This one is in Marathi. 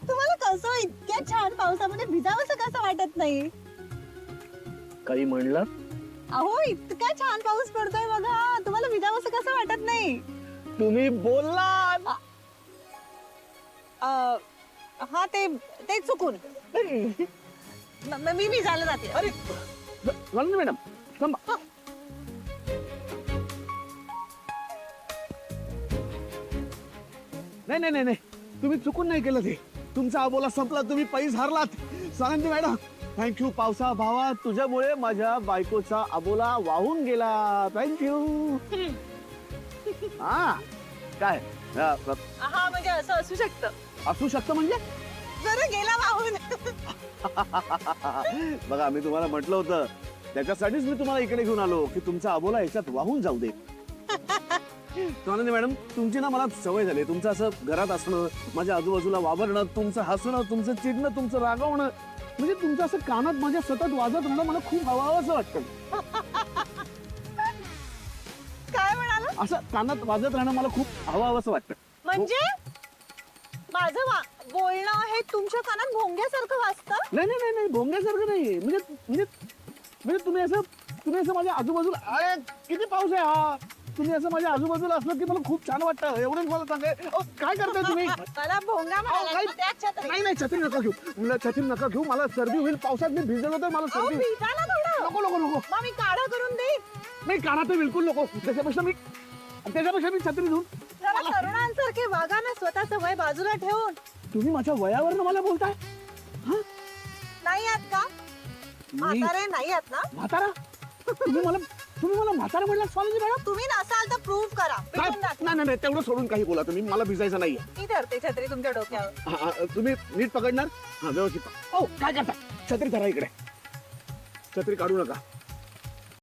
तुम्हाला कसं इतक्या छान पावसामध्ये भिजावंसं कसं वाटत नाही? काही म्हणलं? अहो इतका छान पाऊस पडतोय बघा, तुम्हाला भिजावंसं कसं वाटत नाही? तुम्ही बोललात. हा ते चुकून मी भिजायला जाते. अरे नंदिनी मॅडम थांबा. नाही नाही नाही नाही, तुम्ही चुकून नाही केलं ते. तुमचा अबोला संपला, तुम्ही पैस हारलात. सानंदी मॅडम थँक्यू. पावसा भावा, तुझ्यामुळे माझ्या बायकोचा अबोला वाहून गेला. थँक्यू. हा काय हा म्हणजे असं असू शकतं. असू शकतं म्हणजे? जरा गेला वाहून. बघा मी तुम्हाला म्हटलं होतं, त्याच्यासाठीच मी तुम्हाला इकडे घेऊन आलो की तुमचा अबोला याच्यात वाहून जाऊ दे. आनंदी मॅडम, तुमची ना मला सवय झाली. तुमचं असं घरात असणं, माझ्या आजूबाजूला वावरणं, तुमचं हसणं, तुमचं चिडणं, तुमचं रागवणं, म्हणजे तुमचं असं कानात माझ्या सतत वाजत राहणं मला खूप हवाहवंसं वाटतं. काय म्हणाला? असं कानात वाजत राहणं मला खूप हवाहवंसं वाटतं. म्हणजे माझं बोलणं हे तुमच्या कानात भोंग्यासारखं वाजतं? नाही नाही नाही नाही, भोंग्यासारखं नाही. म्हणजे म्हणजे म्हणजे तुम्ही असं माझ्या आजूबाजूला, अरे किती पाऊस आहे हा, तुम्ही असं माझ्या आजूबाजूला असलं की मला खूप छान वाटतं. एवढंच मला सांगाय. काय करताय तुम्ही? मला भोंगा म्हणाला काय? ना, त्याच छत्री. नाही नाही, छत्री नका घेऊ. मला छत्री नका घेऊ, मला सर्दी होईल. पावसात मी भिजलो तर मला अहो, सर्दी होईल. भिजा ना थोडं. नको नको नको. मग मी काढा करून देईन. नाही, काढा तर बिलकुल नको. त्याच्यापेक्षा मी छत्री घेऊन. जरा तरुणांसारखे वागा ना, स्वतःचं वय बाजूला ठेवून. तुम्ही माझ्या वयावरनं मला बोलताय? नाही आहात का? म्हातारे नाही आहात ना? म्हातारा? तुम्ही मला म्हातारा म्हटलं स्वामीजी मॅडम? तुम्ही नसाल तर प्रूव्ह करा. काय? पिटून दाखवा. नाही नाही, तेवढं सोडून काही बोला तुम्ही. मला भिजायचं नाहीये. मी धरते छत्री तुमच्या डोक्यावर. तुम्ही नीट पकडणार? हा व्यवस्थित. ओ काय करता? छत्री धरा इकडे. छत्री काढू नका.